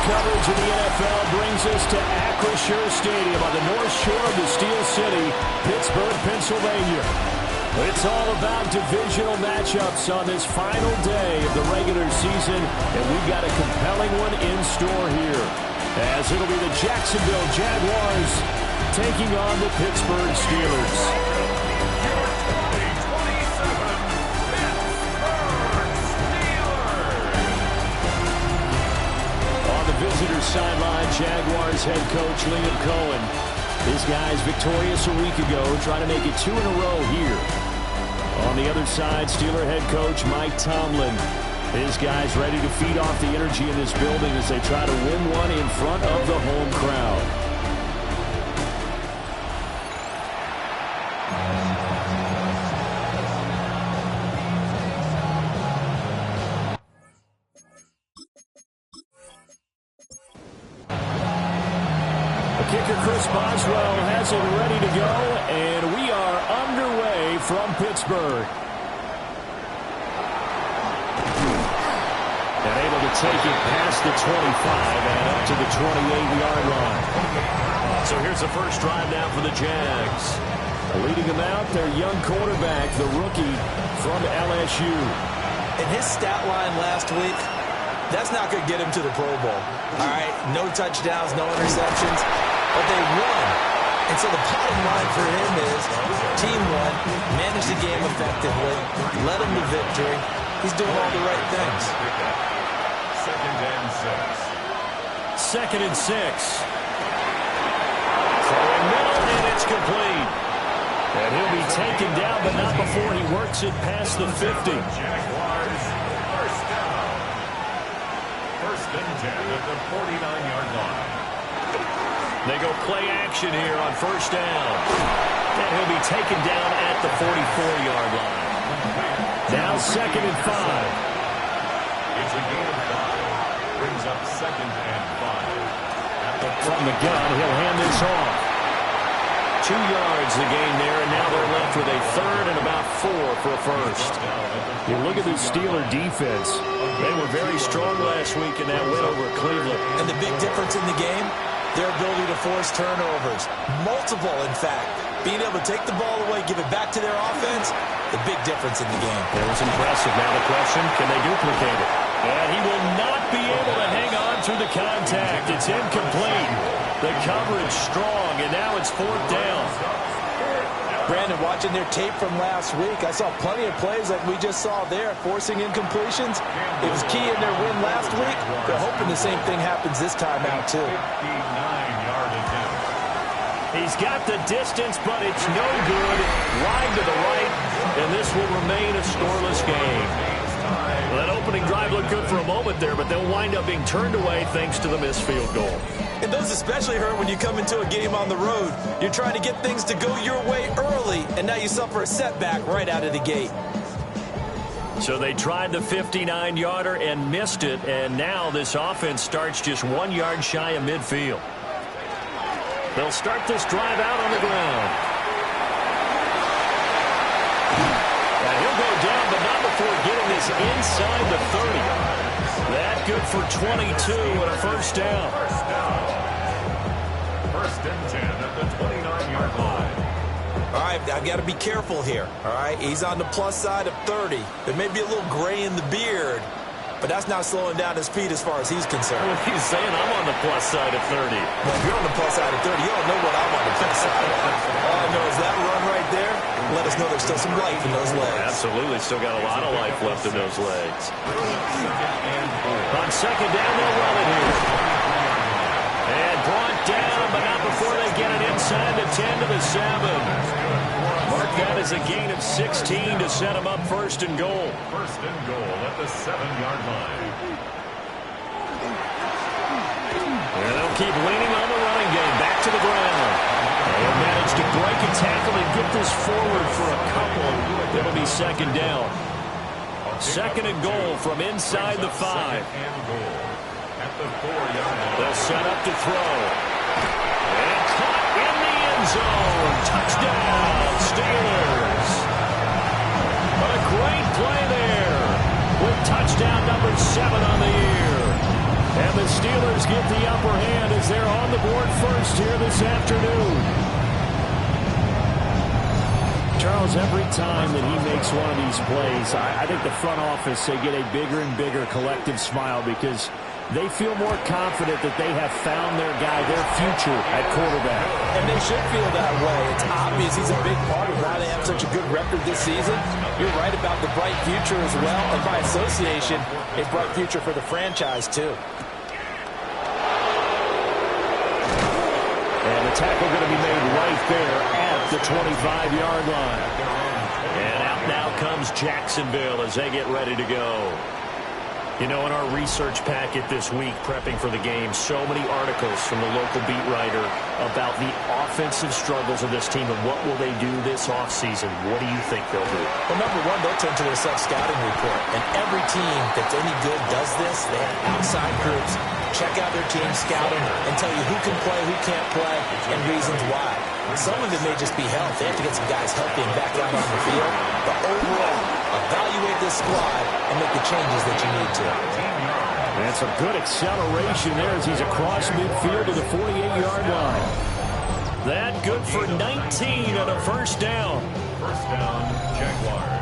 coverage in the NFL brings us to Acrisure Stadium on the north shore of the Steel City, Pittsburgh, Pennsylvania. It's all about divisional matchups on this final day of the regular season, and we've got a compelling one in store here, as it'll be the Jacksonville Jaguars taking on the Pittsburgh Steelers. Visitor sideline, Jaguars head coach Liam Cohen. His guys victorious a week ago, trying to make it 2 in a row here. On the other side, Steeler head coach Mike Tomlin. His guys ready to feed off the energy in this building as they try to win one in front of the home crowd. Kicker Chris Boswell has it ready to go, and we are underway from Pittsburgh. And able to take it past the 25 and up to the 28-yard line. So here's the first drive now for the Jags. Leading them out, their young quarterback, the rookie from LSU. In his stat line last week, that's not going to get him to the Pro Bowl. All right, no touchdowns, no interceptions. But they won. And so the bottom line for him is team won, managed the game effectively, led them to victory. He's doing all the right things. Second and six. Throwing middle, and it's complete. And he'll be taken down, but not before he works it past the 50. Jaguars, first down. First and 10 at the 49-yard line. They go play action here on first down. And he'll be taken down at the 44-yard line. Now second and 5. It's a gain of 5. Brings up second and 5. From the gun, he'll hand this off. 2 yards the gain there, and now they're left with a third and about 4 for a first. You look at the Steeler defense. They were very strong last week in that win over Cleveland. And the big difference in the game? Their ability to force turnovers. Multiple, in fact. Being able to take the ball away, give it back to their offense, the big difference in the game. That was impressive. Now the question, can they duplicate it? And he will not be able to hang on through the contact. It's incomplete. The coverage strong, and now it's fourth down. Brandon, watching their tape from last week, I saw plenty of plays like we just saw there, forcing incompletions. It was key in their win last week. They're hoping the same thing happens this time out, too. 59-yard attempt. He's got the distance, but it's no good. Wide to the right, and this will remain a scoreless game. Well, that opening drive looked good for a moment there, but they'll wind up being turned away thanks to the missed field goal. And those especially hurt when you come into a game on the road. You're trying to get things to go your way early, and now you suffer a setback right out of the gate. So they tried the 59-yarder and missed it, and now this offense starts just 1 yard shy of midfield. They'll start this drive out on the ground. And he'll go down, but not before getting this inside the 30. That good for 22 and a first down. First and 10 at the 29-yard line. All right, I've got to be careful here. All right, he's on the plus side of 30. There may be a little gray in the beard, but that's not slowing down his speed as far as he's concerned. Well, he's saying I'm on the plus side of 30. Well, if you're on the plus side of 30, you don't know what I'm on the plus side. All I know is that run right there, let us know there's still some life in those legs. Absolutely, still got a lot of life left in those legs. On second down, they'll run it here. And brought down, but not before they get it inside the 10 to the 7. Mark that as a gain of 16 to set him up first and goal. First and goal at the 7-yard line. And they'll keep leaning on the running game. Back to the ground. They'll manage to break a tackle and get this forward for a couple. It'll be second down. Second and goal from inside the 5. Second and goal at the 4-yard line. They'll set up to throw. And caught in the end zone. Touchdown, Steelers. What a great play there with touchdown number 7 on the year. And the Steelers get the upper hand as they're on the board first here this afternoon. Charles, every time that he makes one of these plays, I think the front office, they get a bigger and bigger collective smile because they feel more confident that they have found their guy, their future at quarterback. And they should feel that way. It's obvious he's a big part of why they have such a good record this season. You're right about the bright future as well, and by association, a bright future for the franchise too. And the tackle going to be made right there at the 25-yard line. And out now comes Jacksonville as they get ready to go. You know, in our research packet this week, prepping for the game, so many articles from the local beat writer about the offensive struggles of this team and what will they do this offseason. What do you think they'll do? Well, number one, they'll turn to their self-scouting report. And every team that's any good does this. They have outside groups check out their team scouting and tell you who can play, who can't play, and reasons why. Some of it may just be health. They have to get some guys healthy and back out on the field. But overall, evaluate this squad and make the changes that you need to. And some good acceleration there as he's across midfield to the 48-yard line. That good for 19 on a first down. First down, Jaguars.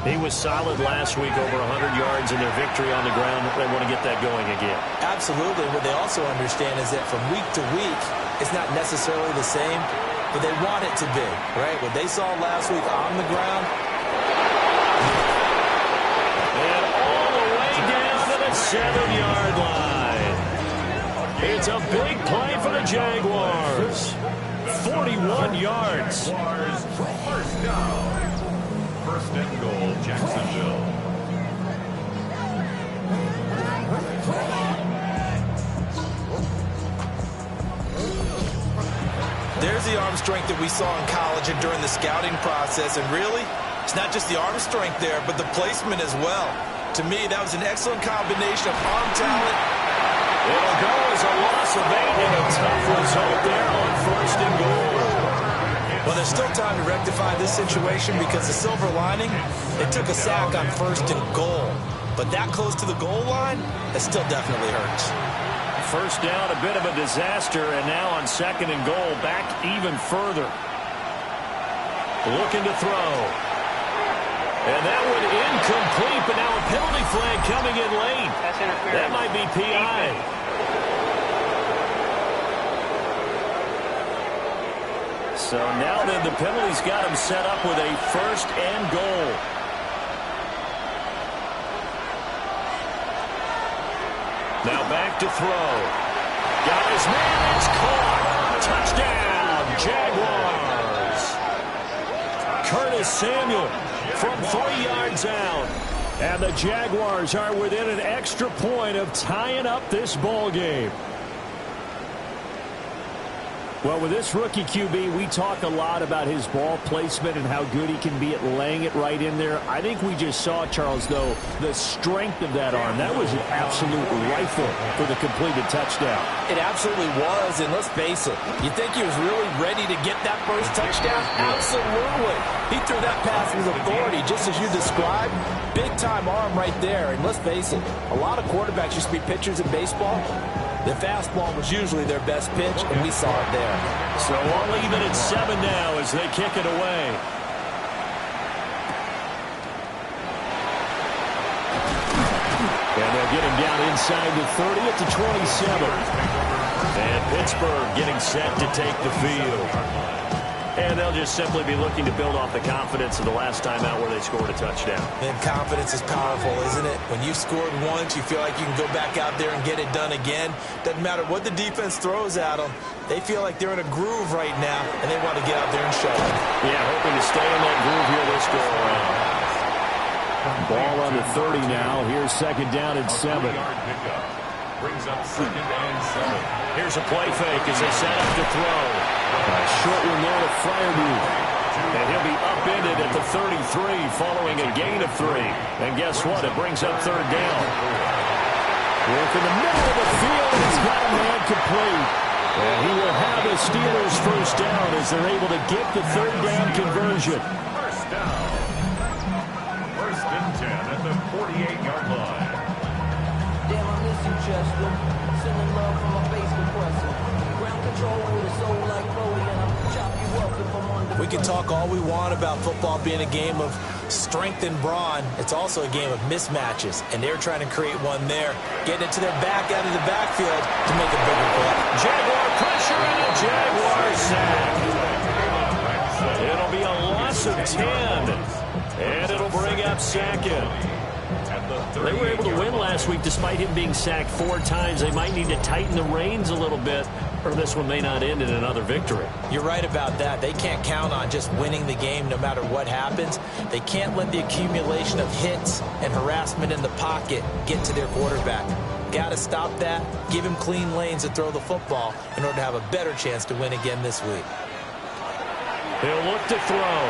He was solid last week, over 100 yards in their victory on the ground. They want to get that going again. Absolutely. What they also understand is that from week to week, it's not necessarily the same, but they want it to be, right? What they saw last week on the ground. And all the way down to the 7-yard line. It's a big play for the Jaguars. 41 yards. Jaguars, first down. First and goal, Jacksonville. There's the arm strength that we saw in college and during the scouting process. And really, it's not just the arm strength there, but the placement as well. To me, that was an excellent combination of arm talent. It'll go as a loss of 8 and a tough result there on first and goal. Well, there's still time to rectify this situation because the silver lining, they took a sack on first and goal. But that close to the goal line, it still definitely hurts. First down, a bit of a disaster, and now on second and goal, back even further. Looking to throw. And that one incomplete, but now a penalty flag coming in late. That might be PI. So now then the penalty's got him set up with a first and goal. Now back to throw. Got his man, it's caught. Touchdown, Jaguars. Curtis Samuel from 3 yards out. And the Jaguars are within an extra point of tying up this ball game. Well, with this rookie QB, we talk a lot about his ball placement and how good he can be at laying it right in there. I think we just saw, Charles, though, the strength of that arm. That was an absolute rifle for the completed touchdown. It absolutely was, and let's face it, you think he was really ready to get that first touchdown? Absolutely. He threw that pass with authority, just as you described. Big-time arm right there, and let's face it, a lot of quarterbacks used to be pitchers in baseball. The fastball was usually their best pitch, and we saw it there. So all even at 7 now as they kick it away. And they'll get him down inside the 30 at the 27. And Pittsburgh getting set to take the field. And they'll just simply be looking to build off the confidence of the last time out where they scored a touchdown. Man, confidence is powerful, isn't it? When you scored once, you feel like you can go back out there and get it done again. Doesn't matter what the defense throws at them. They feel like they're in a groove right now, and they want to get out there and show it. Yeah, hoping to stay in that groove here this go-around. Ball on the 30 now. Here's second down and 7. Brings up second and 7. Here's a play fake as they set up to throw. A short one there to Fryermuth. And he'll be upended at the 33 following a gain of 3. And guess what? It brings up third down. Work in the middle of the field. He's got a man complete. And he will have the Steelers first down as they're able to get the third down conversion. First down. First and 10 at the 48-yard line. Chester. Sending love from my bass compressor. Ground control with a soul like Bodie, and I'll chop you up if I'm under. We can talk all we want about football being a game of strength and brawn. It's also a game of mismatches, and they're trying to create one there. Getting it to their back out of the backfield to make a bigger play. Jaguar pressure and a Jaguar sack. It'll be a loss of 10, and it'll bring up second. They were able to win last week despite him being sacked 4 times. They might need to tighten the reins a little bit, or this one may not end in another victory. You're right about that. They can't count on just winning the game no matter what happens. They can't let the accumulation of hits and harassment in the pocket get to their quarterback. Got to stop that, give him clean lanes to throw the football in order to have a better chance to win again this week. He'll look to throw.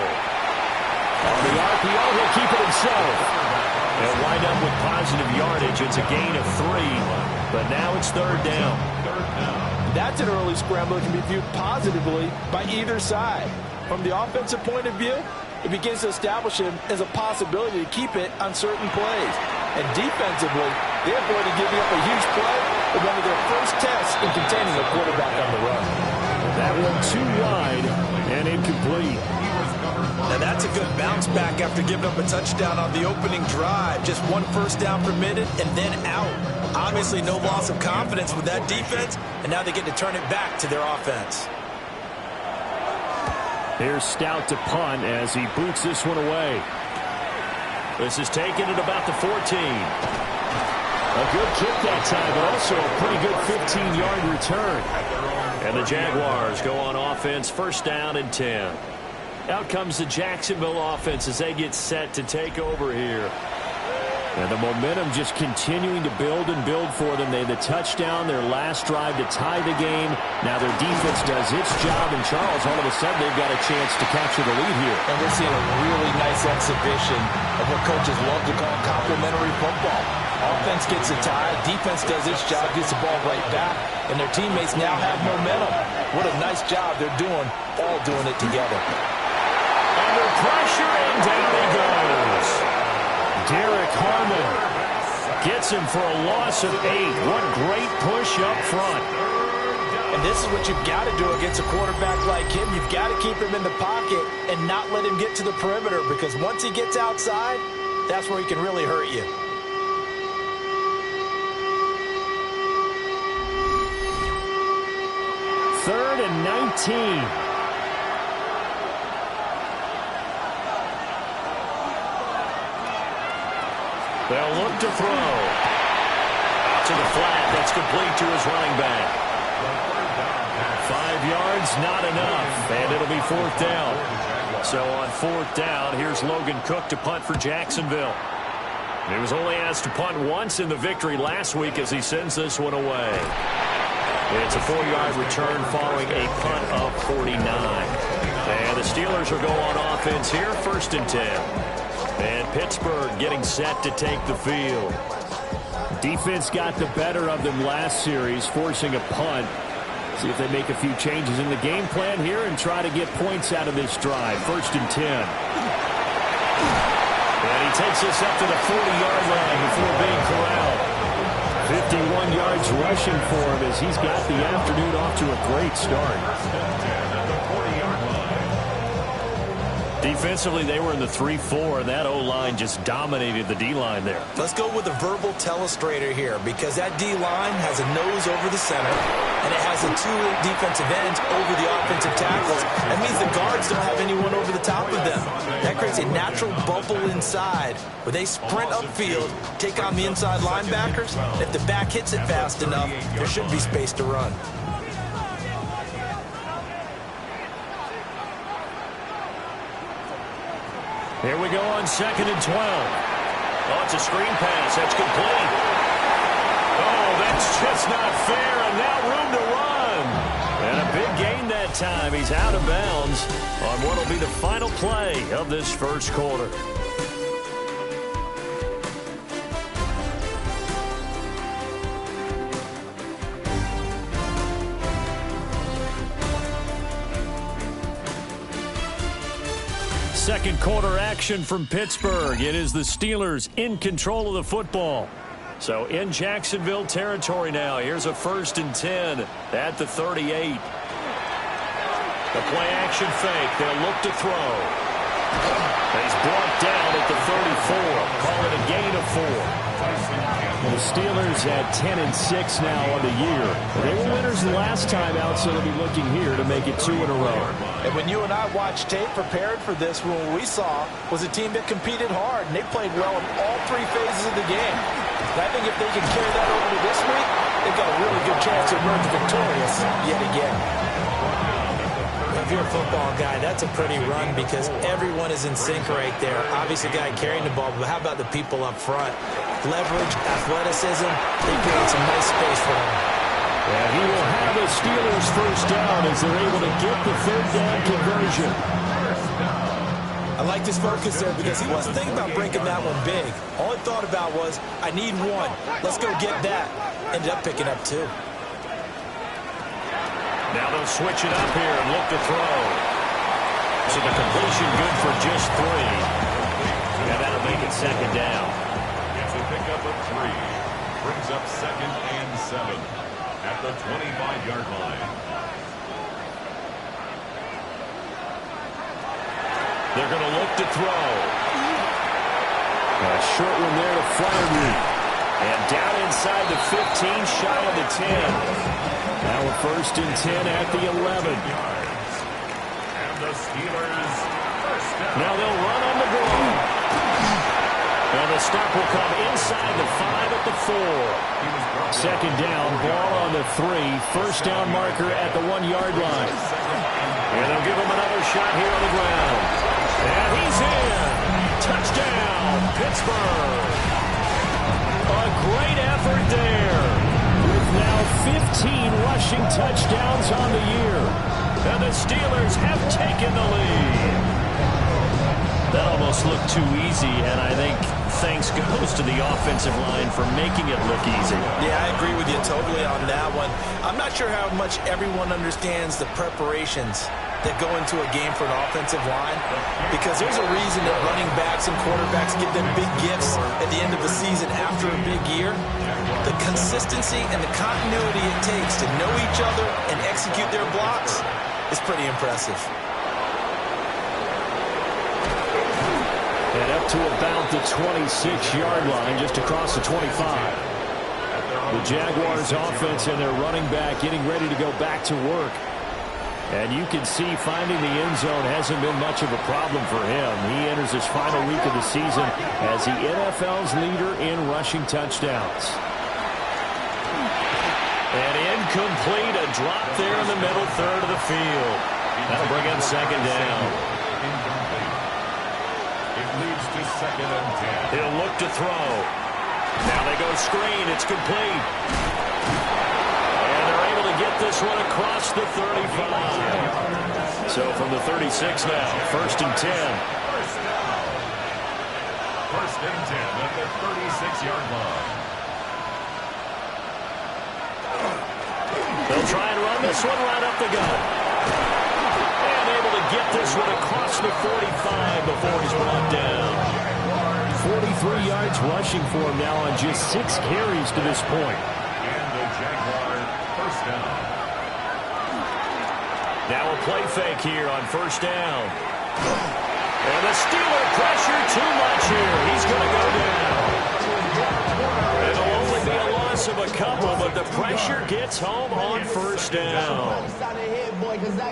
On the RPO, he'll keep it himself. They'll wind up with positive yardage. It's a gain of 3, but now it's 3rd down. That's an early scramble that can be viewed positively by either side. From the offensive point of view, it begins to establish him as a possibility to keep it on certain plays. And defensively, they avoided giving up a huge play with one of their first tests in containing a quarterback on the run. That one too wide and incomplete. Now that's a good bounce back after giving up a touchdown on the opening drive. Just 1 first down permitted and then out. Obviously no loss of confidence with that defense, and now they get to turn it back to their offense. Here's Stout to punt as he boots this one away. This is taken at about the 14. A good kick that time, but also a pretty good 15-yard return. And the Jaguars go on offense, 1st down and 10. Out comes the Jacksonville offense as they get set to take over here. And the momentum just continuing to build and build for them. They had the touchdown, their last drive to tie the game. Now their defense does its job, and Charles, all of a sudden, they've got a chance to capture the lead here. And we're seeing a really nice exhibition of what coaches love to call complementary football. Offense gets a tie, defense does its job, gets the ball right back, and their teammates now have momentum. What a nice job they're doing, all doing it together. Under pressure, and down he goes. Derek Harmon gets him for a loss of 8. What great push up front. And this is what you've got to do against a quarterback like him. You've got to keep him in the pocket and not let him get to the perimeter, because once he gets outside, that's where he can really hurt you. Third and 19. They'll look to throw. Out to the flat. That's complete to his running back. 5 yards, not enough. And it'll be 4th down. So on 4th down, here's Logan Cook to punt for Jacksonville. He was only asked to punt once in the victory last week as he sends this one away. It's a 4-yard return following a punt of 49. And the Steelers will go on offense here, 1st and 10. And Pittsburgh getting set to take the field. Defense got the better of them last series, forcing a punt. See if they make a few changes in the game plan here and try to get points out of this drive. 1st and 10. And he takes this up to the 40-yard line before being corralled. 51 yards rushing for him as he's got the afternoon off to a great start. Defensively, they were in the 3-4, and that O-line just dominated the D-line there. Let's go with a verbal telestrator here, because that D-line has a nose over the center, and it has the 2 defensive ends over the offensive tackles. That means the guards don't have anyone over the top of them. That creates a natural bubble inside where they sprint upfield, take on the inside linebackers. If the back hits it fast enough, there should be space to run. Here we go on 2nd and 12. Oh, it's a screen pass. That's complete. Oh, that's just not fair, and now room to run. And a big gain that time. He's out of bounds on what will be the final play of this 1st quarter. Second quarter action from Pittsburgh. It is the Steelers in control of the football. So in Jacksonville territory now. Here's a 1st and 10 at the 38. The play action fake. They'll look to throw. He's brought down at the 34. Call it a gain of 4. Well, the Steelers at 10-6 now on the year. They were winners the last time out, so they'll be looking here to make it 2 in a row. And when you and I watched tape prepared for this, what we saw was a team that competed hard, and they played well in all 3 phases of the game. And I think if they can carry that over to this week, they've got a really good chance to emerge victorious yet again. If you're a football guy, that's a pretty run because everyone is in sync right there. Obviously, the guy carrying the ball, but how about the people up front? Leverage, athleticism, they create some nice space for him. And he will have the Steelers first down as they're able to get the 3rd down conversion. I like his focus there because he wasn't thinking about breaking that one big. All he thought about was, I need 1. Let's go get that. Ended up picking up 2. Now they'll switch it up here and look to throw. So the completion good for just 3. And that'll make it 2nd down. Gets a pickup of 3. Brings up 2nd and 7 at the 25-yard line. They're going to look to throw. A short one there to Flannery. And down inside the 15, shy of the 10. Now a 1st and 10 at the 11. And the Steelers first down. Now they'll run on the ball. And the stop will come inside the 5 at the 4. 2nd down, ball on the 3. 1st down marker at the 1-yard line. And they'll give him another shot here on the ground. And he's in. Touchdown, Pittsburgh. A great effort there. With now 15 rushing touchdowns on the year. And the Steelers have taken the lead. That almost looked too easy, and I think thanks goes to the offensive line for making it look easy. Yeah, I agree with you totally on that one. I'm not sure how much everyone understands the preparations that go into a game for an offensive line, because there's a reason that running backs and quarterbacks give them big gifts at the end of the season after a big year. The consistency and the continuity it takes to know each other and execute their blocks is pretty impressive. And up to about the 26-yard line, just across the 25. The Jaguars offense and their running back getting ready to go back to work. And you can see finding the end zone hasn't been much of a problem for him. He enters his final week of the season as the NFL's leader in rushing touchdowns. And incomplete, a drop there in the middle third of the field. That'll bring him 2nd down. Incomplete. It leads to 2nd and 10. He'll look to throw. Now they go screen. It's complete. And they're able to get this one across the 35. So from the 36 now, 1st and 10. First down. 1st and 10 at the 36-yard line. They'll try and run this one right up the gut. And able to get this one across the 45 before he's brought down. 43 yards rushing for him now on just 6 carries to this point. And the Jaguar first down. Now a play fake here on 1st down. And the Steeler pressure too much here. He's going to go down. It'll only be a loss of a couple, but the pressure gets home on 1st down.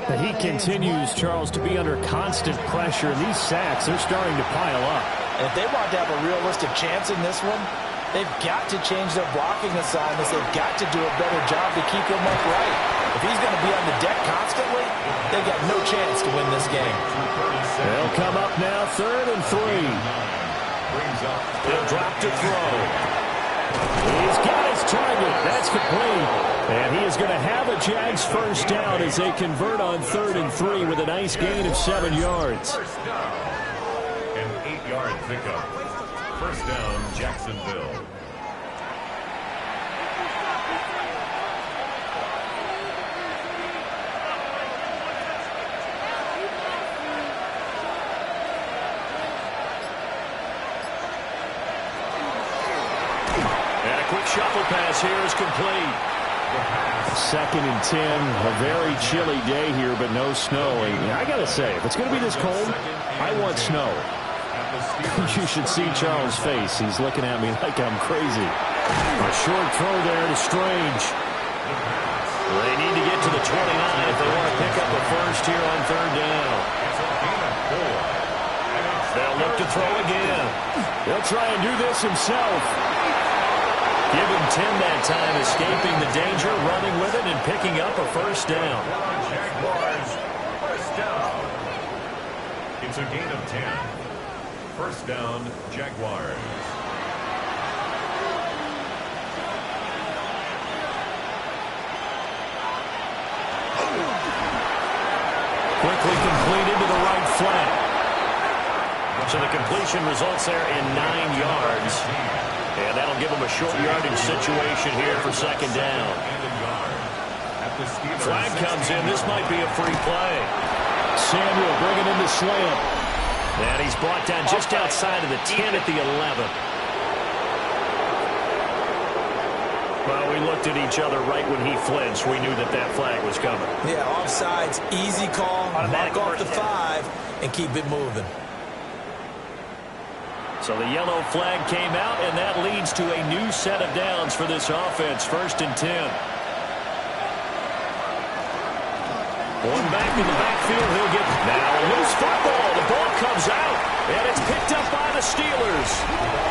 The Heat continues, Charles, to be under constant pressure. And these sacks, they're starting to pile up. And if they want to have a realistic chance in this one, they've got to change their blocking assignments. They've got to do a better job to keep him upright. If he's going to be on the deck constantly, they've got no chance to win this game. They'll come up now 3rd and 3. He'll drop to throw. He's got his target. That's complete. And he is going to have a Jags first down as they convert on 3rd and 3 with a nice gain of 7 yards. First down. An 8-yard pickup. First down, Jacksonville. And a quick shuffle pass here is complete. 2nd and 10, a very chilly day here, but no snow. And I got to say, if it's going to be this cold, I want snow. You should see Charles' face. He's looking at me like I'm crazy. A short throw there to Strange. They need to get to the 29 if they want to pick up a first here on 3rd down. They'll look to throw again. He'll try and do this himself. Give him 10 that time, escaping the danger, running with it, and picking up a first down. Jaguars, first down. It's a gain of 10. First down, Jaguars. Quickly completed to the right flank. So the completion results there in 9 yards. And that'll give them a short yardage situation here for 2nd down. Flag comes in. This might be a free play. Samuel bringing in the slam. And he's brought down just outside of the 10 at the 11. Well, we looked at each other right when he flinched. We knew that that flag was coming. Yeah, offsides, easy call, mark off the 5, and keep it moving. So the yellow flag came out, and that leads to a new set of downs for this offense. 1st and 10. One back in the backfield. He'll get now a loose football. The ball comes out, and it's picked up by the Steelers.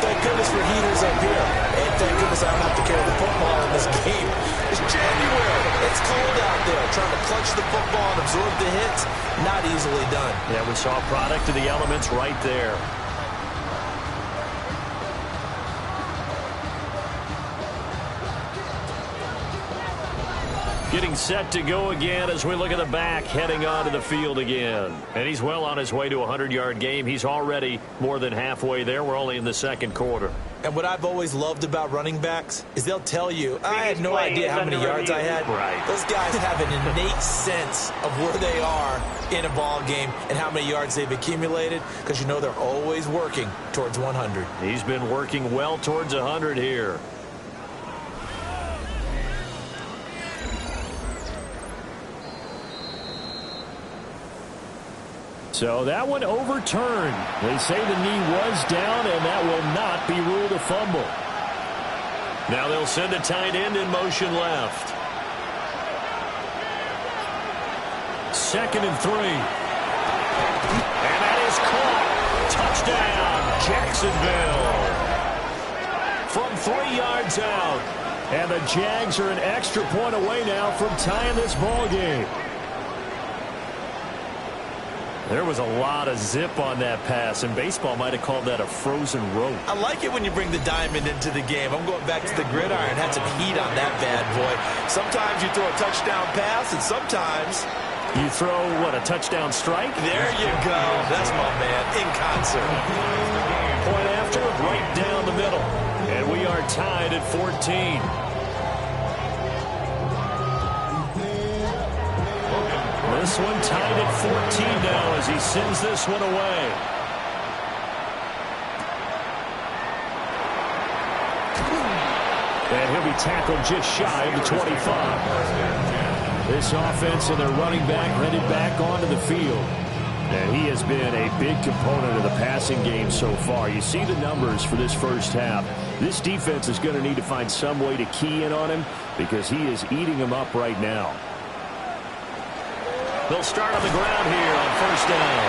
Thank goodness for heaters up here. And thank goodness I don't have to carry the football in this game. It's January. It's cold out there. Trying to clutch the football and absorb the hits, not easily done. Yeah, we saw a product of the elements right there. Getting set to go again as we look at the back, heading onto the field again. And he's well on his way to a 100-yard game. He's already more than halfway there. We're only in the 2nd quarter. And what I've always loved about running backs is they'll tell you, I had no idea how many yards I had. Right. Those guys have an innate sense of where they are in a ball game and how many yards they've accumulated, because you know they're always working towards 100. He's been working well towards 100 here. So that one overturned. They say the knee was down, and that will not be ruled a fumble. Now they'll send a tight end in motion left. 2nd and 3. And that is caught. Touchdown, Jacksonville. From 3 yards out. And the Jags are an extra point away now from tying this ball game. There was a lot of zip on that pass, and baseball might have called that a frozen rope. I like it when you bring the diamond into the game. I'm going back to the gridiron. Had some heat on that bad boy. Sometimes you throw a touchdown pass, and sometimes you throw, what, a touchdown strike? There you go. That's my man, in concert. Point after, right down the middle. And we are tied at 14. This one tied at 14 now as he sends this one away. And he'll be tackled just shy of the 25. This offense and their running back headed back onto the field. And he has been a big component of the passing game so far. You see the numbers for this first half. This defense is going to need to find some way to key in on him because he is eating them up right now. They'll start on the ground here on 1st down.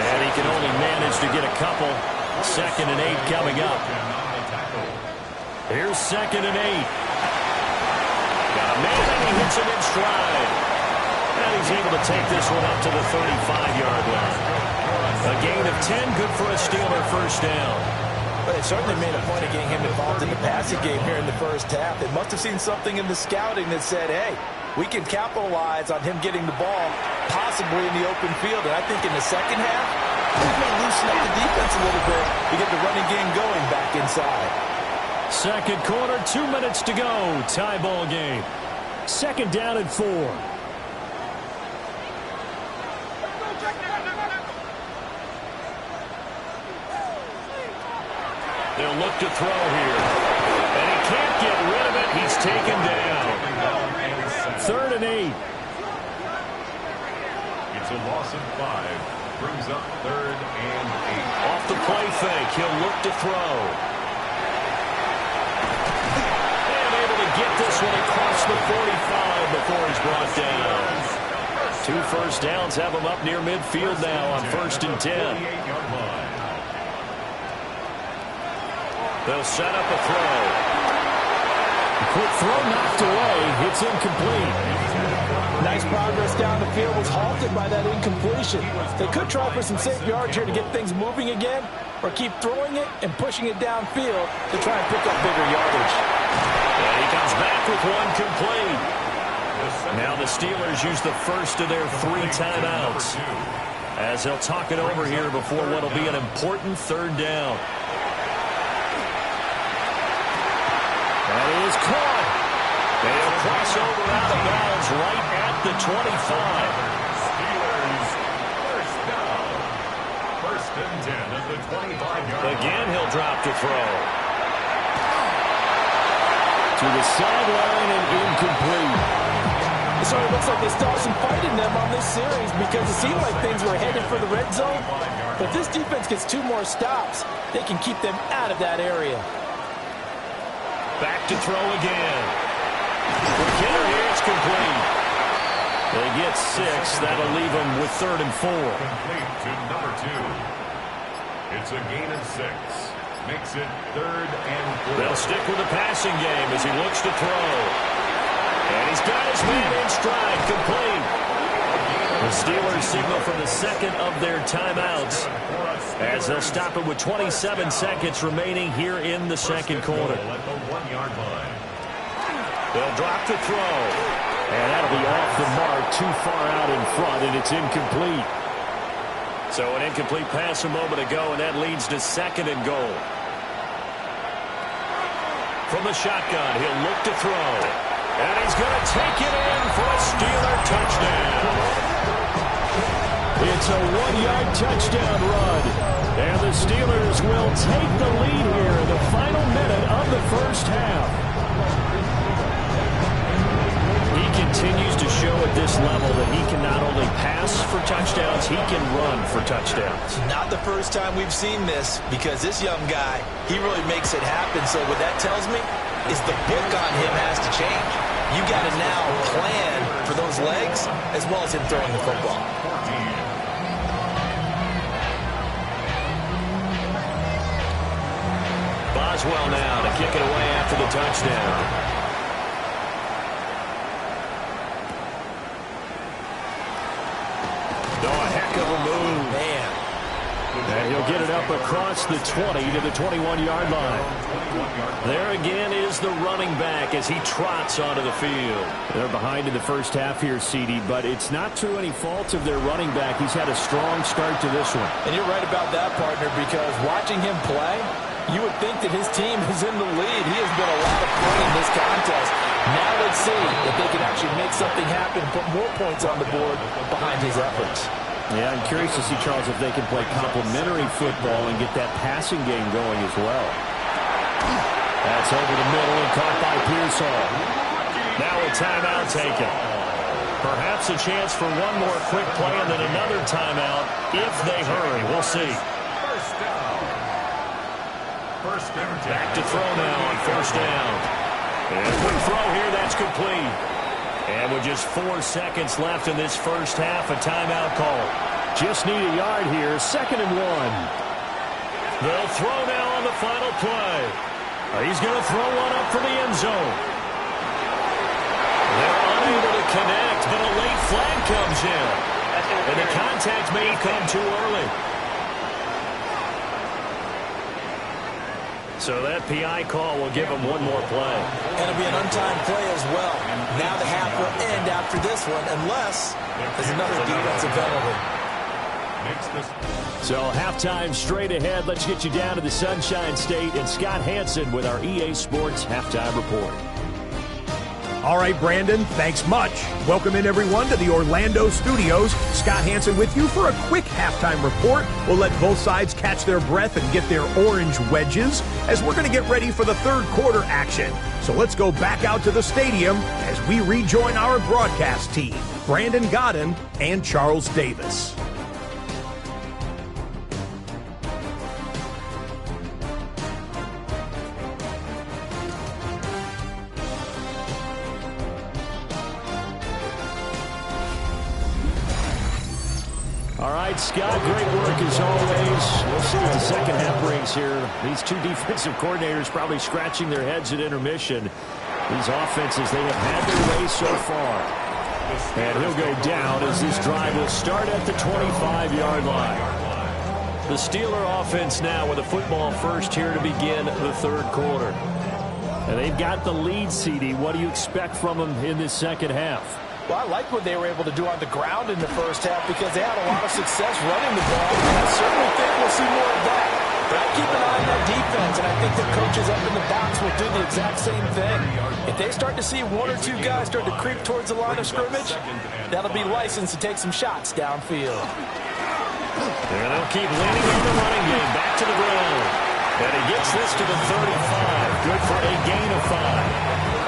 And he can only manage to get a couple. 2nd and 8 coming up. Here's 2nd and 8. Got a man, and he hits it in stride. And he's able to take this one up to the 35-yard line. A gain of 10, good for a Steeler first down. But it certainly made a point of getting him involved in the passing game here in the first half. They must have seen something in the scouting that said, hey, we can capitalize on him getting the ball possibly in the open field. And I think in the second half, we may loosen up the defense a little bit to get the running game going back inside. 2nd quarter, 2 minutes to go. Tie ball game. 2nd down and 4. They'll look to throw here. can't get rid of it. He's taken down. 3rd and 8. It's a loss of 5. Brings up 3rd and 8. Off the play fake, he'll look to throw. And able to get this one across the 45 before he's brought down. 2 first downs have him up near midfield now on 1st and 10. They'll set up a throw. Quick throw knocked away. It's incomplete. Nice progress down the field was halted by that incompletion. They could try for some safe yards here to get things moving again, or keep throwing it and pushing it downfield to try and pick up bigger yardage. And he comes back with one complete. Now the Steelers use the first of their 3 timeouts as they'll talk it over here before what will be an important 3rd down. That is caught. They'll cross over out of bounds right at the 25. Steelers, 1st down. 1st and 10 at the 25-yard line. Again, he'll drop to throw. To the sideline and incomplete. So it looks like they still have some fight in them on this series because it seemed like things were headed for the red zone. But if this defense gets 2 more stops, they can keep them out of that area. Back to throw again. For Kenner here, it's complete. They get 6. That'll leave them with 3rd and 4. Complete to number 2. It's a gain of 6. Makes it 3rd and 4. They'll stick with the passing game as he looks to throw. And he's got his man in stride, complete. The Steelers signal from the 2nd of their timeouts as they'll stop it with 27 seconds remaining here in the 2nd quarter. At the 1-yard line. They'll drop to throw. And that'll be off the mark, too far out in front, and it's incomplete. So an incomplete pass a moment ago, and that leads to 2nd and goal. From the shotgun, he'll look to throw. And he's going to take it in for a Steeler touchdown. It's a 1-yard touchdown run. And the Steelers will take the lead here in the final minute of the 1st half. He continues to show at this level that he can not only pass for touchdowns, he can run for touchdowns. Not the first time we've seen this, because this young guy, he really makes it happen. So what that tells me is the book on him has to change. You got to now plan for those legs as well as him throwing the football. Boswell now to kick it away after the touchdown. Oh, a heck of a move. Man. And he'll get it up across the 20 to the 21-yard line. There again is the running back as he trots onto the field. They're behind in the 1st half here, CD, but it's not through any fault of their running back. He's had a strong start to this one. And you're right about that, partner, because watching him play, you would think that his team is in the lead. He has been a lot of fun in this contest. Now let's see if they can actually make something happen, put more points on the board behind his efforts. Yeah, I'm curious to see, Charles, if they can play complementary football and get that passing game going as well. That's over the middle and caught by Pearsall. Now a timeout taken. Perhaps a chance for one more quick play and then another timeout if they hurry. We'll see. 1st down. 1st and 10. Back to throw now on 1st down. And a quick throw here, that's complete. And with just 4 seconds left in this 1st half, a timeout call. Just need a yard here, 2nd and 1. They'll throw now on the final play. He's going to throw one up for the end zone. They're unable to connect, but a late flag comes in. And the contact may have come too early. So that PI call will give him one more play. And it'll be an untimed play as well. Now the half will end after this one, unless there's another defensive penalty. So halftime straight ahead. Let's get you down to the Sunshine State and Scott Hansen with our EA Sports Halftime Report. All right, Brandon, thanks much. Welcome in, everyone, to the Orlando studios. Scott Hansen with you for a quick halftime report. We'll let both sides catch their breath and get their orange wedges as we're going to get ready for the third quarter action. So let's go back out to the stadium as we rejoin our broadcast team, Brandon Godden and Charles Davis. All right, Scott, great work as always. We'll see what the second half brings here. These two defensive coordinators probably scratching their heads at intermission. These offenses, they have had their way so far. And he'll go down as this drive will start at the 25-yard line. The Steeler offense now with a football first here to begin the third quarter. And they've got the lead, CD. What do you expect from them in this second half? Well, I like what they were able to do on the ground in the first half because they had a lot of success running the ball. And I certainly think we'll see more of that. But I keep an eye on that defense, and I think the coaches up in the box will do the exact same thing. If they start to see one or two guys start to creep towards the line of scrimmage, that'll be licensed to take some shots downfield. And they'll keep leaning on the running game. Back to the ground. And he gets this to the 35. Good for a gain of 5.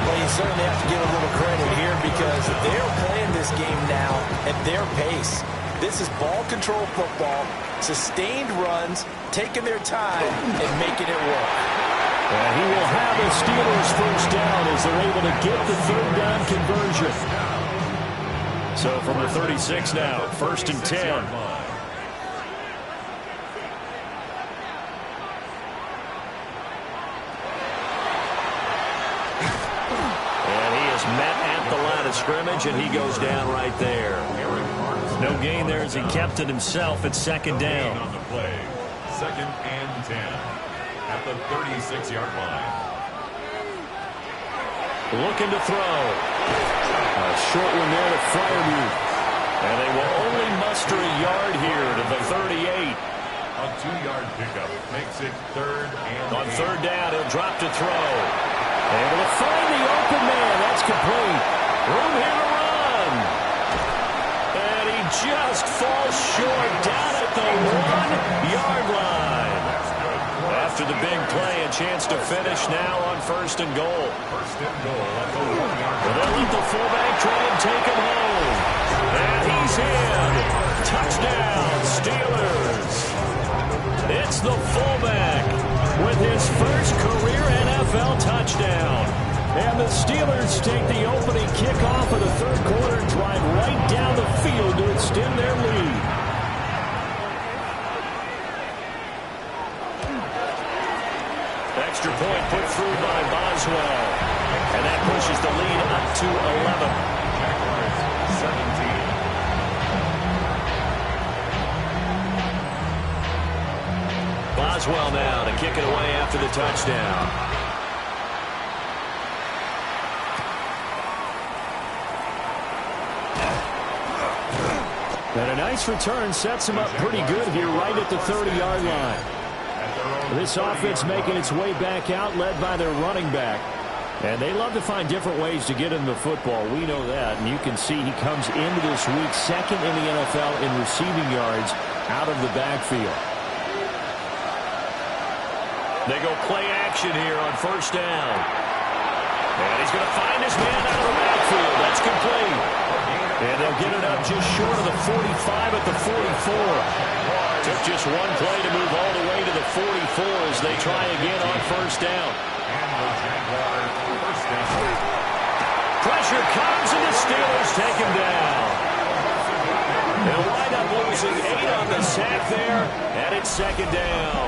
Well, you certainly have to give a little credit here because they're playing this game now at their pace. This is ball control football, sustained runs, taking their time, and making it work. And he will have the Steelers first down as they're able to get the third down conversion. So from the 36 now, 1st and 10. Met at the line of scrimmage, and he goes down right there. No gain there as he kept it himself at 2nd down. On the play, 2nd and 10 at the 36-yard line. Looking to throw. A short one there to Freiermuth. And they will only muster a yard here to the 38. A 2-yard pickup makes it 3rd and 8. On 3rd down, he'll drop to throw. Able to find the open man. That's complete. Room here to run. And he just falls short down at the 1-yard line. After the big play, a chance to finish now on 1st and goal. 1st and goal at the 1-yard line. They'll let the fullback try and take him home. And he's in. Touchdown, Steelers. It's the fullback with his first career NFL touchdown. And the Steelers take the opening kickoff of the third quarter and drive right down the field to extend their lead. Extra point put through by Boswell. And that pushes the lead up to 11. Jaguars 17. Boswell now to kick it away after the touchdown. And a nice return sets him up pretty good here right at the 30-yard line. This offense making its way back out, led by their running back. And they love to find different ways to get him the football. We know that. And you can see he comes into this week 2nd in the NFL in receiving yards out of the backfield. They go play action here on 1st down. And he's going to find his man out of the backfield. That's complete. And they'll get it up just short of the 45 at the 44. Took just one play to move all the way to the 44 as they try again on 1st down. And the Jaguars 1st down. Pressure comes and the Steelers take him down. They'll wind up losing 8 on the sack there, and it's 2nd down.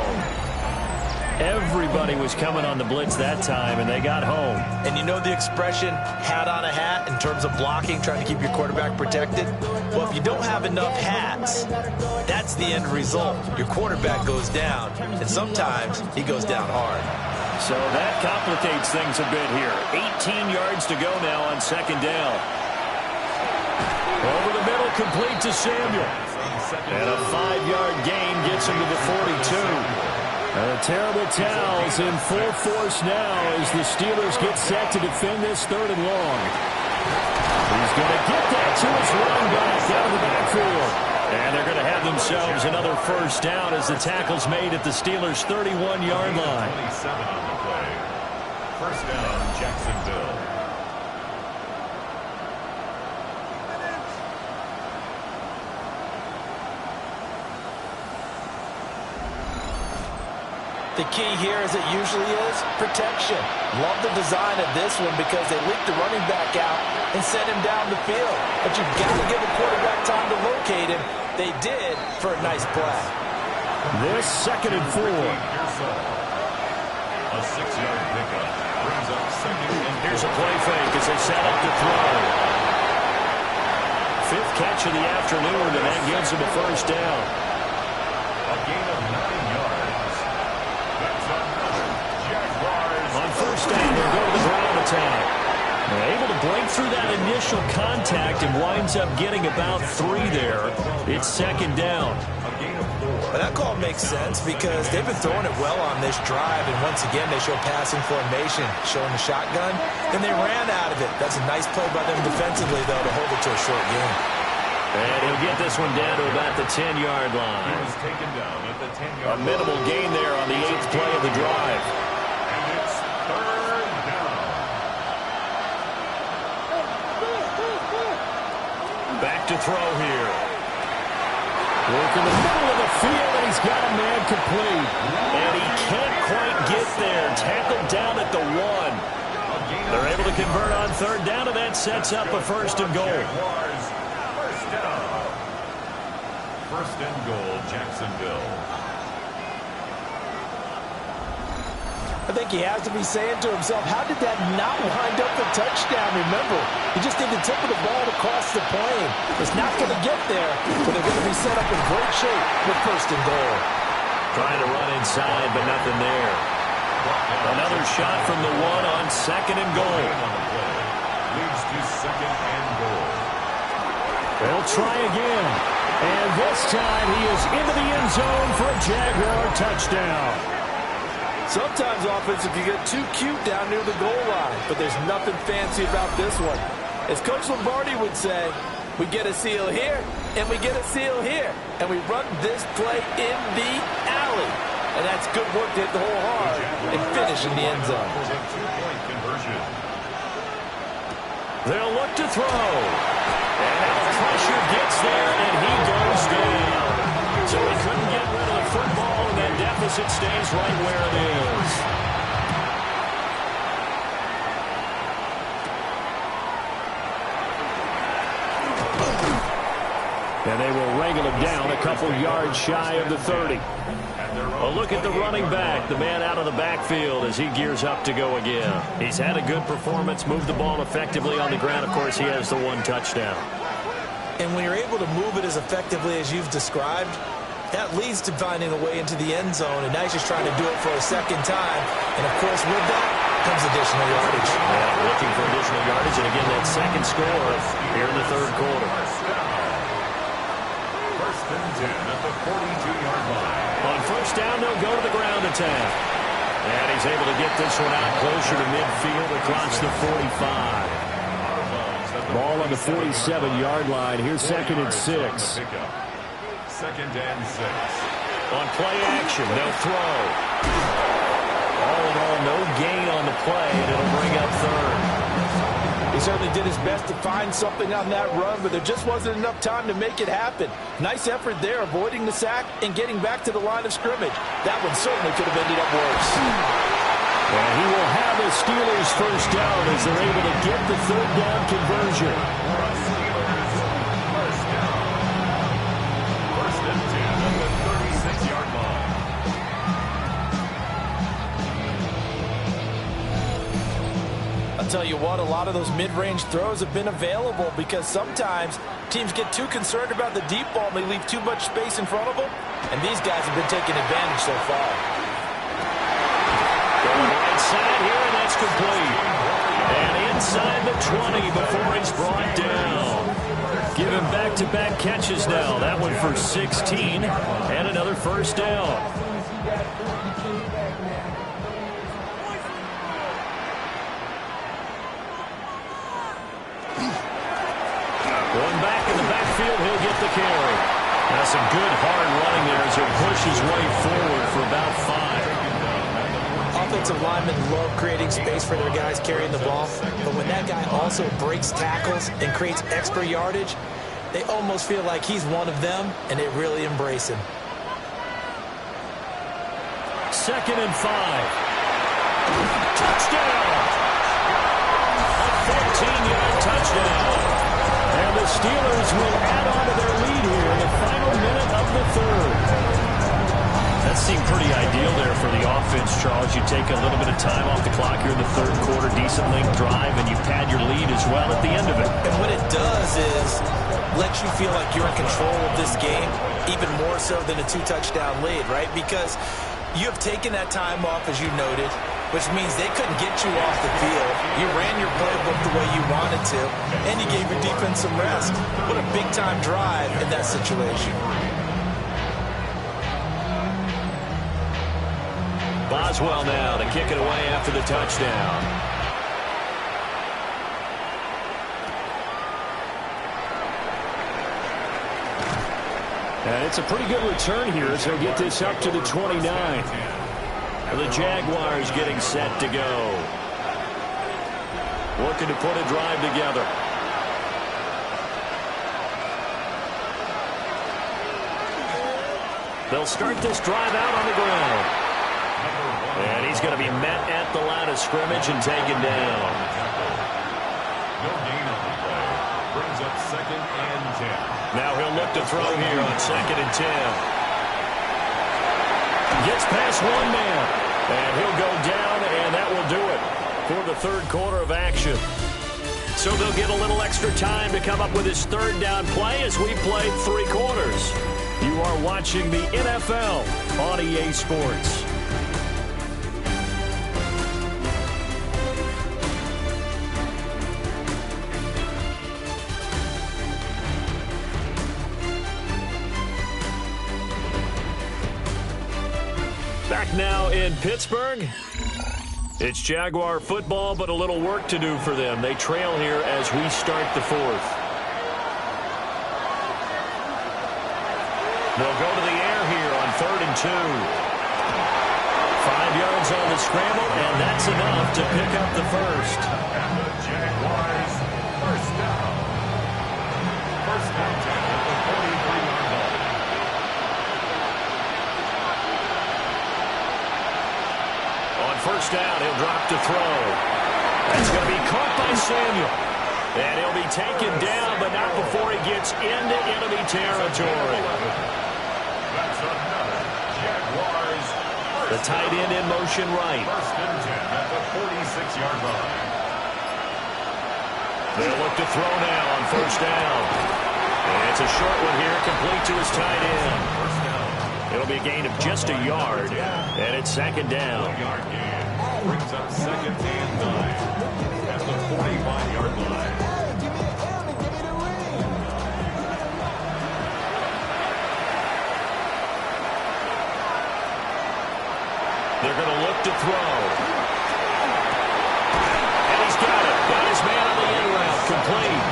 Everybody was coming on the blitz that time, and they got home. And you know the expression, hat on a hat, in terms of blocking, trying to keep your quarterback protected? Well, if you don't have enough hats, that's the end result. Your quarterback goes down, and sometimes he goes down hard. So that complicates things a bit here. 18 yards to go now on 2nd down. Over the middle, complete to Samuel. And a 5-yard gain gets him to the 42. Terrible towels in full force now as the Steelers get set to defend this 3rd and long. He's going to get that to his running back out of the backfield. And they're going to have themselves another first down as the tackle's made at the Steelers' 31-yard line. 27 on the play. First down, Jacksonville. The key here, as it usually is, protection. Love the design of this one because they leaked the running back out and sent him down the field. But you've got to give the quarterback time to locate him. They did for a nice play. This 2nd and 4. A 6-yard pickup brings up 2nd and 4. Here's a play fake as they set up to throw. 5th catch of the afternoon, and that gives them a first down. A gain of 9 yards. That's another Jaguars. On first down, they'll go to the ground attack. They're able to break through that initial contact and winds up getting about 3 there. It's 2nd down. A gain of 4. But that call makes sense because they've been throwing it well on this drive, and once again they show passing formation, showing the shotgun. Then they ran out of it. That's a nice play by them defensively, though, to hold it to a short game. And he'll get this one down to about the 10-yard He line. was taken down at the 10-yard A line. minimal gain there on the 8th play of the drive. And it's 3rd down. Back to throw here. Work in the middle of the field, and he's got a man complete. And he can't quite get there. Tackled down at the 1. They're able to convert on 3rd down, and that sets up a 1st and goal. Jaguars, first down. 1st and goal, Jacksonville. I think he has to be saying to himself, how did that not wind up a touchdown? Remember, he just did the tip of the ball across the plane. It's not going to get there, but they're going to be set up in great shape with 1st and goal. Trying to run inside, but nothing there. Another shot from the 1 on 2nd and goal. On the play. Leads to 2nd and goal. They'll try again. And this time he is into the end zone for a Jaguar touchdown. Sometimes offensive can get too cute down near the goal line, but there's nothing fancy about this one. As Coach Lombardi would say, we get a seal here, and we get a seal here, and we run this play in the alley. And that's good work to hit the hole hard and finish in the end zone. For the 2-point conversion. They'll look to throw. And now the pressure gets there, and he goes down. So he couldn't get rid of the football, and that deficit stays right where it is. And they will wrangle him down a couple yards shy of the 30. A look at the running back, the man out of the backfield as he gears up to go again. He's had a good performance, moved the ball effectively on the ground. Of course, he has the 1 touchdown. And when you're able to move it as effectively as you've described, that leads to finding a way into the end zone, and now he's just trying to do it for a 2nd time. And, of course, with that comes additional yardage. Yeah, looking for additional yardage, and again, that 2nd score here in the 3rd quarter. 1st and 10 at the 42-yard line. On 1st down, they'll go to the ground attack. And he's able to get this one out closer to midfield across the 45. Ball on the 47-yard line. Here's 2nd and 6. 2nd and 6. On play action, they'll throw. All in all, no gain on the play, and it'll bring up 3rd. He certainly did his best to find something on that run, but there just wasn't enough time to make it happen. Nice effort there, avoiding the sack and getting back to the line of scrimmage. That one certainly could have ended up worse. And he will have the Steelers first down as they're able to get the 3rd down conversion. First down. 1st and 10 at the 36-yard line. I'll tell you what, a lot of those mid-range throws have been available because sometimes teams get too concerned about the deep ball and they leave too much space in front of them, and these guys have been taking advantage so far. Going right side here, and that's complete. And inside the 20 before he's brought down. Give him back-to-back catches now. That one for 16 and another first down. some good hard running there as he'll push his way forward for about 5. Offensive linemen love creating space for their guys carrying the ball, but when that guy also breaks tackles and creates extra yardage, they almost feel like he's one of them, and they really embrace him. 2nd and 5. Touchdown! A 14-yard touchdown. And the Steelers will add on to their lead here in the final minute of the 3rd. That seemed pretty ideal there for the offense, Charles. You take a little bit of time off the clock here in the 3rd quarter, decent length drive, and you pad your lead as well at the end of it. And what it does is lets you feel like you're in control of this game, even more so than a 2-touchdown lead, right? Because you have taken that time off, as you noted, which means they couldn't get you off the field. You ran your playbook the way you wanted to, and you gave your defense some rest. What a big-time drive in that situation. Boswell now to kick it away after the touchdown. And it's a pretty good return here as he'll get this up to the 29. The Jaguars getting set to go. Looking to put a drive together. They'll start this drive out on the ground. And he's going to be met at the line of scrimmage and taken down. No gain on the play. Brings up 2nd and 10. Now he'll look to throw here on 2nd and 10. Gets past one man. And he'll go down, and that will do it for the 3rd quarter of action. So they'll get a little extra time to come up with his 3rd down play as we played 3 quarters. You are watching the NFL on EA Sports. Back now in Pittsburgh. It's Jaguar football, but a little work to do for them. They trail here as we start the 4th. They'll go to the air here on 3rd and 2. 5 yards on the scramble, and that's enough to pick up the first. And the Jaguars, first down. First down, 10 at the 43-yard line. On first down, he'll drop to throw. That's going to be caught by Samuel. And he'll be taken down, but not before he gets into enemy territory. That's another Jaguars. The tight end in motion right. First and 10 at the 46-yard line. They'll look to throw now on first down. And it's a short one here, complete to his tight end. First down. It'll be a gain of just a yard, and it's 2nd down. Yard gain. Brings up 2nd and 9 at the 45-yard line. They're going to look to throw. And he's got it. Got his man on the in route. Complete.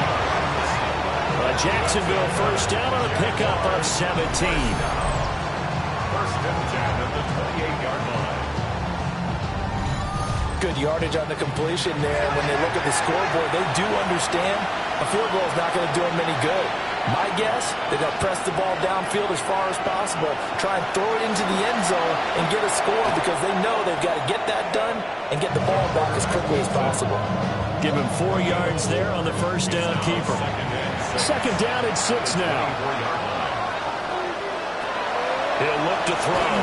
Jacksonville first down on a pickup of 17. First and 10 at the 28-yard line. Good yardage on the completion there. When they look at the scoreboard, they do understand a field goal is not going to do them any good. My guess, they're going to press the ball downfield as far as possible, try and throw it into the end zone and get a score because they know they've got to get that done and get the ball back as quickly as possible. Give him 4 yards there on the first down keeper. 2nd down and 6 now. He'll look to throw.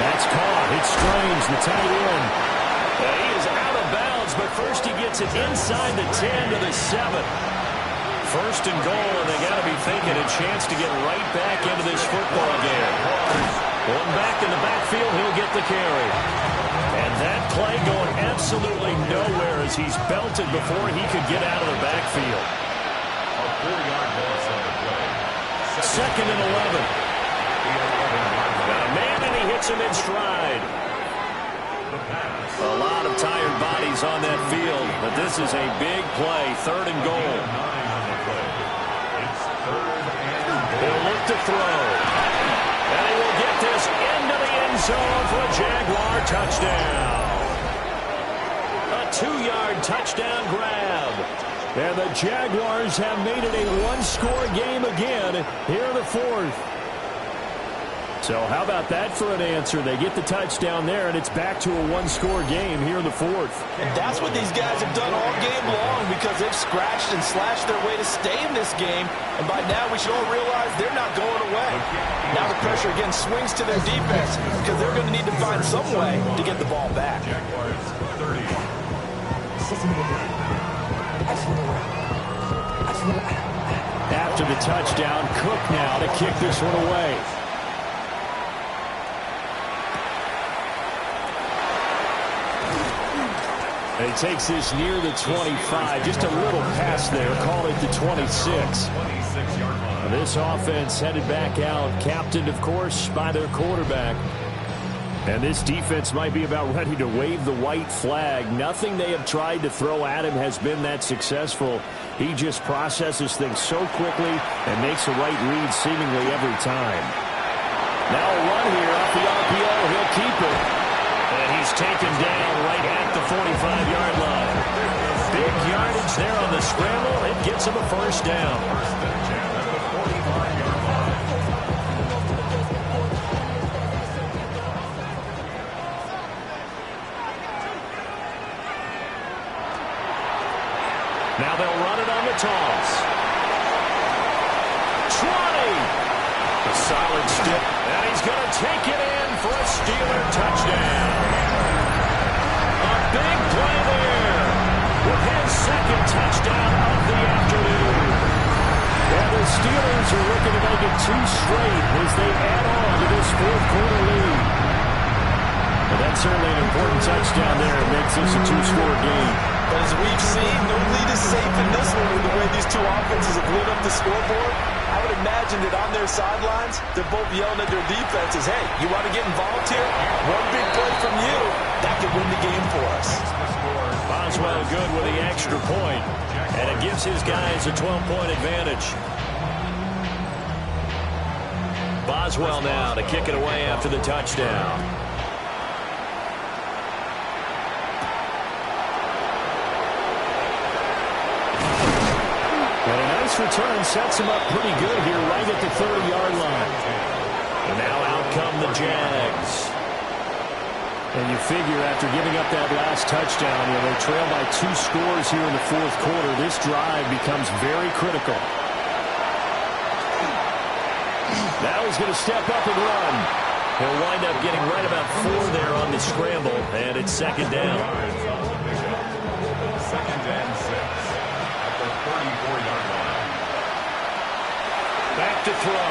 That's caught. It's Strange, the tight end. He is out of bounds, but first he gets it inside the 10 to the 7. First and goal, and they got to be thinking a chance to get right back into this football game. One back in the backfield, he'll get the carry. And that play going absolutely nowhere as he's belted before he could get out of the backfield. A 4-yard loss on the play. 2nd and 11. Got a man, and he hits him in stride. A lot of tired bodies on that field, but this is a big play. 3rd and goal. It's 3rd and goal. They'll look to throw. And he will get this into the end zone for a Jaguar touchdown. A 2-yard touchdown grab. And the Jaguars have made it a one-score game again here in the fourth. So how about that for an answer? They get the touchdown there, and it's back to a one-score game here in the fourth. And that's what these guys have done all game long, because they've scratched and slashed their way to stay in this game. And by now, we should all realize they're not going away. Now the pressure again swings to their defense, because they're going to need to find some way to get the ball back. Jaguars 30. After the touchdown, Cook now to kick this one away. And he takes this near the 25. Just a little pass there. Call it the 26. 26-yard line. This offense headed back out, captained, of course, by their quarterback. And this defense might be about ready to wave the white flag. Nothing they have tried to throw at him has been that successful. He just processes things so quickly and makes the right read seemingly every time. Now a run here off the RPO. He'll keep it. And he's taken down right at the 45-yard line. Big yardage there on the scramble. It gets him a first down. First and 10 at the 45-yard line. Now they'll run it on the toss. 20. A solid step. And he's going to take it in for a Steeler touchdown. A big play there with his second touchdown of the afternoon. And the Steelers are looking to make it 2 straight as they add on to this fourth-quarter lead. Well, that's certainly an important touchdown there. It makes this a 2-score game. But as we've seen, no lead is safe in this one with the way these two offenses have lit up the scoreboard. I would imagine that on their sidelines, they're both yelling at their defenses, hey, you want to get involved here? One big play from you, that could win the game for us. Boswell good with the extra point, and it gives his guys a 12-point advantage. Boswell now to kick it away after the touchdown. And a nice return sets him up pretty good here right at the 30-yard line. And now out come the Jags. And you figure after giving up that last touchdown, they trail by 2 scores here in the fourth quarter. This drive becomes very critical. Now he's going to step up and run. He'll wind up getting right about 4 there on the scramble, and it's second down. Second and 6 at the 34-yard line. Back to throw.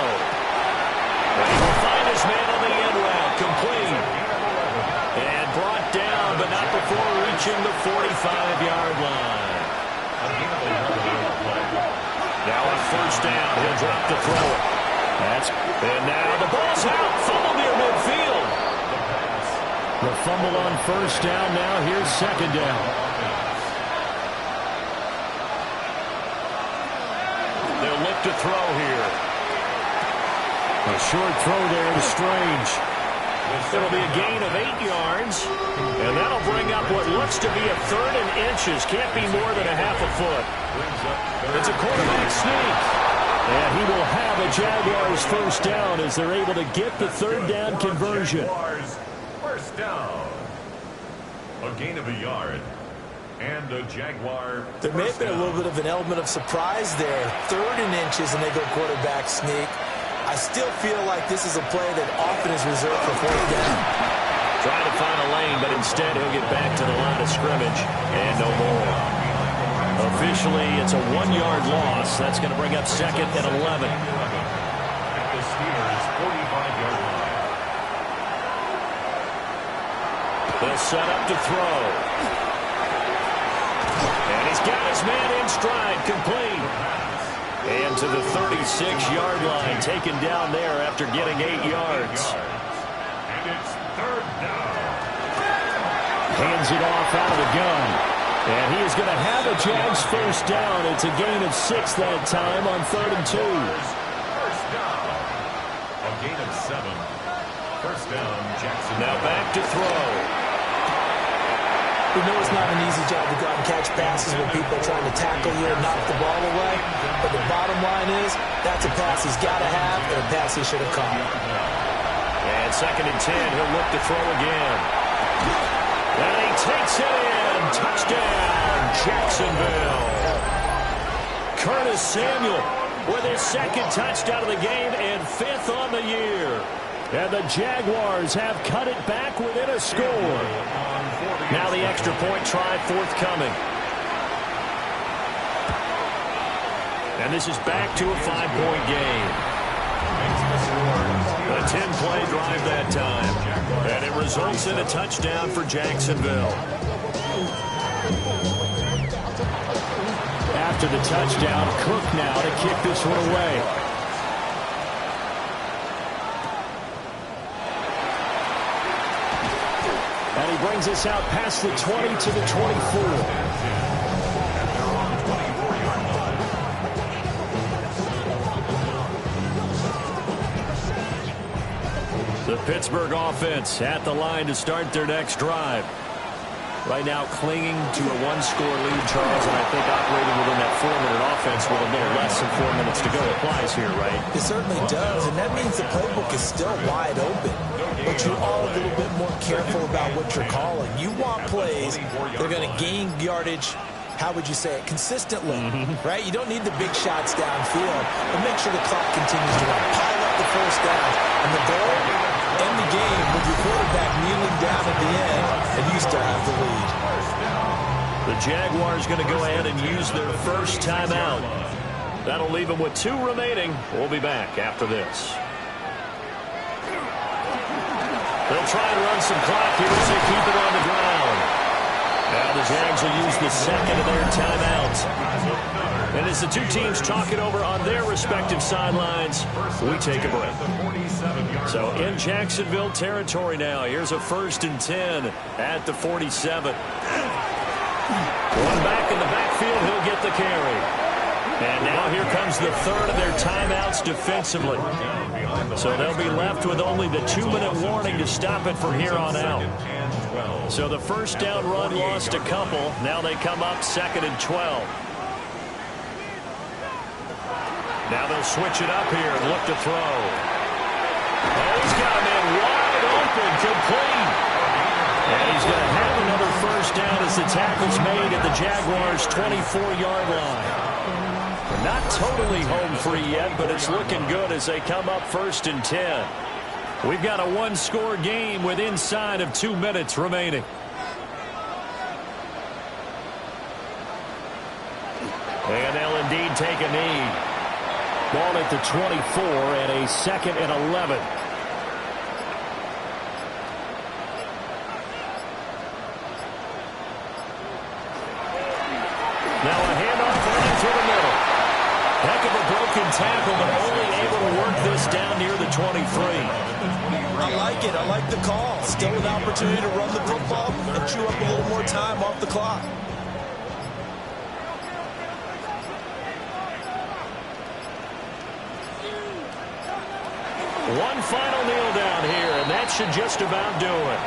And he will find his man on the end route, complete. And brought down, but not before reaching the 45-yard line. Now on first down, he'll drop to throw it. And now the ball's out. Fumble near midfield. The fumble on first down. Now here's second down. They'll look to throw here. A short throw there to Strange. It'll be a gain of 8 yards. And that'll bring up what looks to be a 3rd and inches. Can't be more than a half a foot. It's a quarterback sneak. And he will have a Jaguars first down as they're able to get the third down conversion. Jaguars first down. A gain of a yard. And a Jaguar. There may have been a little bit of an element of surprise there. 3rd and inches, and they go quarterback sneak. I still feel like this is a play that often is reserved for fourth down. Trying to find a lane, but instead he'll get back to the line of scrimmage and no more. Officially, it's a 1-yard loss. That's going to bring up second and 11. At the Steelers' 45-yard line. They'll set up to throw. And he's got his man in stride, complete. And to the 36-yard line, taken down there after getting 8 yards. And it's third down. Hands it off out of the gun. And he is going to have a Jags first down. It's a gain of 6 that time on 3rd and 2. First down. gain of 7. First down, Jackson. Now back to throw. We know it's not an easy job to go out and catch passes when people are trying to tackle you and knock the ball away. But the bottom line is, that's a pass he's got to have and a pass he should have caught. And 2nd and 10, he'll look to throw again. And he takes it in. Touchdown, Jacksonville. Curtis Samuel with his 2nd touchdown of the game and 5th on the year. And the Jaguars have cut it back within a score. Now the extra point try forthcoming. And this is back to a 5-point game. A 10-play drive that time. And it results in a touchdown for Jacksonville. After the touchdown, Cook now to kick this one away. And he brings us out past the 20 to the 24. The Pittsburgh offense at the line to start their next drive. Right now clinging to a 1-score lead, Charles, and I think operating within that 4-minute offense with a little less than 4 minutes to go applies here, right? It certainly does, and that means the playbook is still wide open. But you are a little bit more careful about what you're calling. You want plays that are going to gain yardage, how would you say it, consistently, right? You don't need the big shots downfield, but make sure the clock continues to run. Pile up the first down, and the goal, end the game with your quarterback kneeling down at the end, and you still have the lead. The Jaguars going to go ahead and use their first timeout. That'll leave them with 2 remaining. We'll be back after this. They'll try and run some clock here as they keep it on the ground. Now the Jags will use the 2nd of their timeouts. And as the 2 teams talk it over on their respective sidelines, we take a break. So in Jacksonville territory now, here's a 1st and 10 at the 47. One back in the backfield, he'll get the carry. And now here comes the 3rd of their timeouts defensively. So they'll be left with only the 2-minute warning to stop it from here on out. So the first down run lost a couple. Now they come up 2nd and 12. Now they'll switch it up here and look to throw. Oh, he's got a man wide open, complete. And he's going to have another first down as the tackle's made at the Jaguars' 24-yard line. Not totally home free yet, but it's looking good as they come up 1st and 10. We've got a 1-score game with inside of 2 minutes remaining. And they'll indeed take a knee. Ball at the 24 and a 2nd and 11. Now a handoff running through the middle. Heck of a broken tackle, but only able to work this down near the 23. I like it. I like the call. Still an opportunity to run the football and chew up a little more time off the clock. One final kneel down here, and that should just about do it.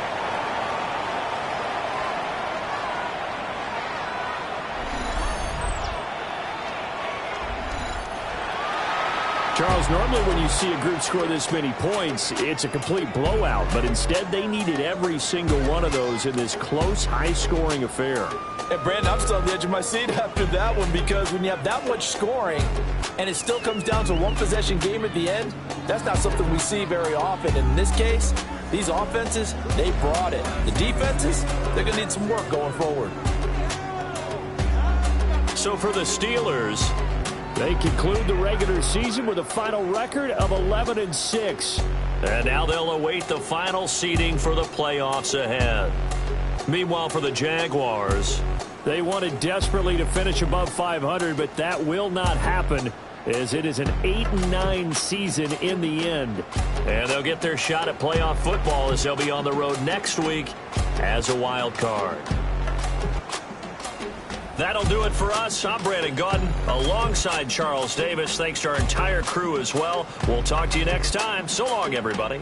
Charles, normally when you see a group score this many points, it's a complete blowout, but instead they needed every single one of those in this close, high-scoring affair. And Brandon, I'm still on the edge of my seat after that one, because when you have that much scoring and it still comes down to a 1-possession game at the end, that's not something we see very often. And in this case, these offenses, they brought it. The defenses, they're going to need some work going forward. So for the Steelers, they conclude the regular season with a final record of 11-6. And now they'll await the final seeding for the playoffs ahead. Meanwhile, for the Jaguars, they wanted desperately to finish above 500, but that will not happen, as it is an 8-9 season in the end. And they'll get their shot at playoff football as they'll be on the road next week as a wild card. That'll do it for us. I'm Brandon Gaudin alongside Charles Davis. Thanks to our entire crew as well. We'll talk to you next time. So long, everybody.